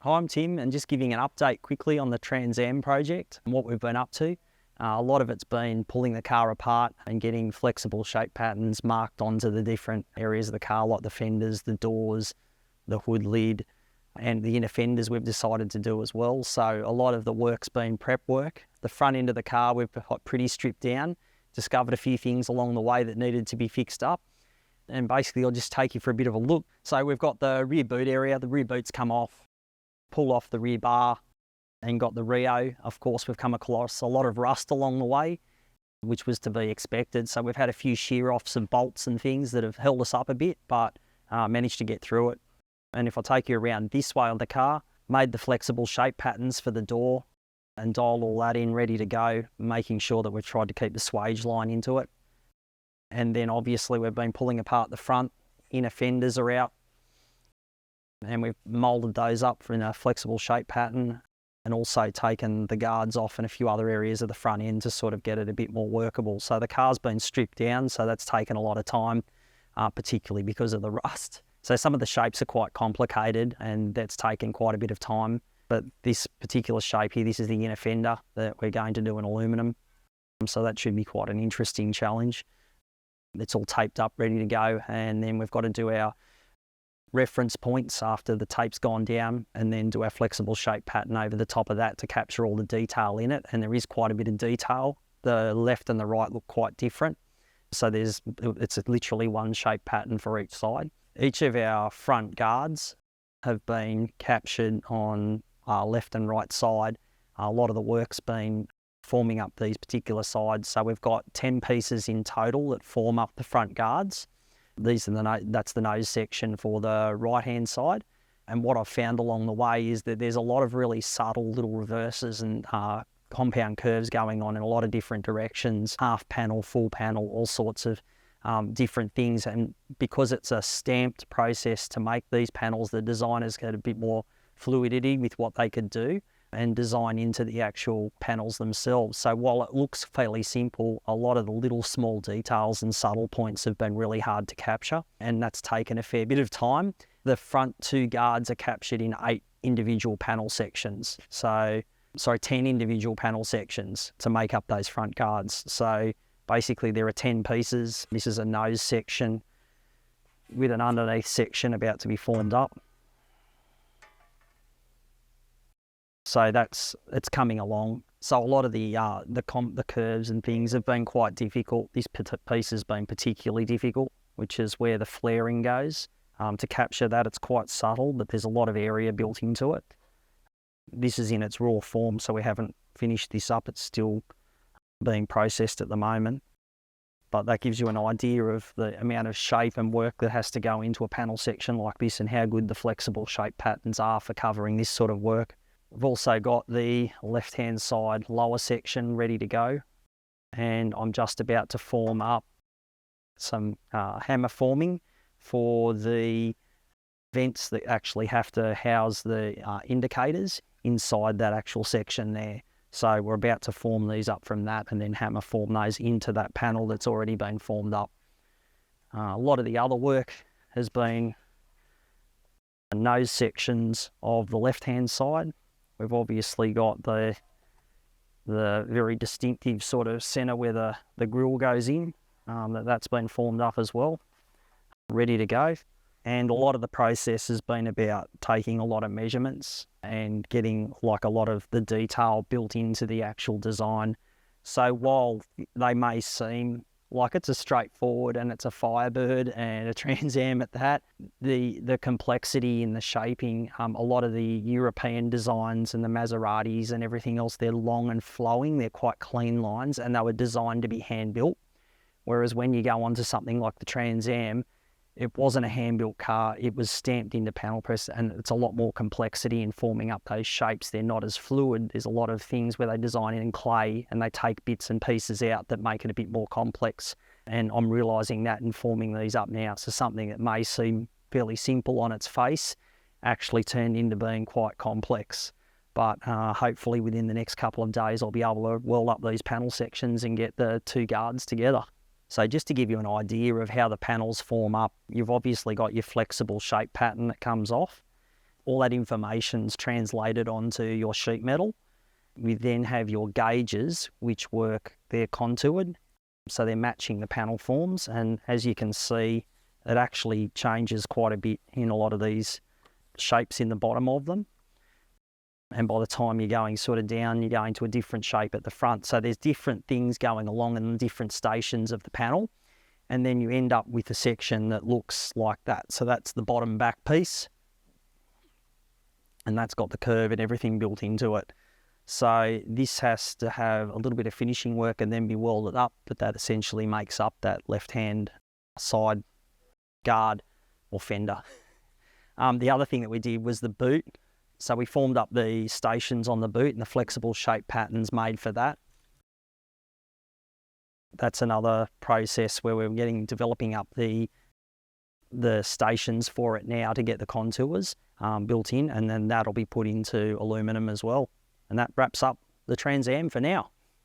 Hi, I'm Tim, and just giving an update quickly on the Trans Am project and what we've been up to. A lot of it's been pulling the car apart and getting flexible shape patterns marked onto the different areas of the car, like the fenders, the doors, the hood lid, and the inner fenders we've decided to do as well. So a lot of the work's been prep work. The front end of the car we've got pretty stripped down, discovered a few things along the way that needed to be fixed up. And basically I'll just take you for a bit of a look. So we've got the rear boot area, the rear boot's come off, pull off the rear bar and got the Rio. Of course, we've come across a lot of rust along the way, which was to be expected. So we've had a few shear offs of bolts and things that have held us up a bit, but managed to get through it. And if I take you around this way on the car, made the flexible shape patterns for the door and dialed all that in, ready to go, making sure that we've tried to keep the swage line into it. And then obviously we've been pulling apart the front, inner fenders are out, and we've moulded those up in a flexible shape pattern, and also taken the guards off in a few other areas of the front end to sort of get it a bit more workable. So the car's been stripped down, so that's taken a lot of time, particularly because of the rust. So some of the shapes are quite complicated and that's taken quite a bit of time. But this particular shape here, this is the inner fender that we're going to do in aluminium. So that should be quite an interesting challenge. It's all taped up, ready to go, and then we've got to do our reference points after the tape's gone down, and then do our flexible shape pattern over the top of that to capture all the detail in it. And there is quite a bit of detail. The left and the right look quite different. So it's literally one shape pattern for each side. Each of our front guards have been captured on our left and right side. A lot of the work's been forming up these particular sides. So we've got 10 pieces in total that form up the front guards. That's the nose section for the right-hand side. And what I've found along the way is that there's a lot of really subtle little reverses and compound curves going on in a lot of different directions, half panel, full panel, all sorts of different things. And because it's a stamped process to make these panels, the designers get a bit more fluidity with what they could do and design into the actual panels themselves. So while it looks fairly simple, a lot of the little small details and subtle points have been really hard to capture, and that's taken a fair bit of time. The front two guards are captured in 8 individual panel sections. 10 individual panel sections to make up those front guards. So basically there are 10 pieces. This is a nose section with an underneath section about to be formed up. So it's coming along. So a lot of the curves and things have been quite difficult. This piece has been particularly difficult, which is where the flaring goes. To capture that, it's quite subtle, but there's a lot of area built into it. This is in its raw form, so we haven't finished this up. It's still being processed at the moment. But that gives you an idea of the amount of shape and work that has to go into a panel section like this, and how good the flexible shape patterns are for covering this sort of work. We've also got the left-hand side lower section ready to go, and I'm just about to form up some hammer forming for the vents that actually have to house the indicators inside that actual section there. So we're about to form these up from that and then hammer form those into that panel that's already been formed up. A lot of the other work has been nose sections of the left-hand side. We've obviously got the very distinctive sort of centre where the grille goes in. That's been formed up as well, ready to go. And a lot of the process has been about taking a lot of measurements and getting like a lot of the detail built into the actual design. So while they may seem like it's a straightforward and it's a Firebird and a Trans Am at that, the complexity in the shaping, a lot of the European designs and the Maseratis and everything else, they're long and flowing, they're quite clean lines, and they were designed to be hand built. Whereas when you go onto something like the Trans Am, it wasn't a hand-built car, it was stamped into panel press, and it's a lot more complexity in forming up those shapes. They're not as fluid. There's a lot of things where they design it in clay and they take bits and pieces out that make it a bit more complex. And I'm realising that in forming these up now. So something that may seem fairly simple on its face actually turned into being quite complex. But hopefully within the next couple of days, I'll be able to weld up these panel sections and get the two guards together. So just to give you an idea of how the panels form up, you've obviously got your flexible shape pattern that comes off. all that information's translated onto your sheet metal. We then have your gauges, which they're contoured, so they're matching the panel forms, and as you can see, it actually changes quite a bit in a lot of these shapes in the bottom of them. And by the time you're going sort of down, you're going to a different shape at the front. So there's different things going along in the different stations of the panel, and then you end up with a section that looks like that. So that's the bottom back piece, and that's got the curve and everything built into it. So this has to have a little bit of finishing work and then be welded up, but that essentially makes up that left-hand side guard or fender. The other thing that we did was the boot. So we formed up the stations on the boot and the flexible shape patterns made for that. That's another process where we're developing up the stations for it now to get the contours built in, and then that'll be put into aluminum as well. And that wraps up the Trans Am for now.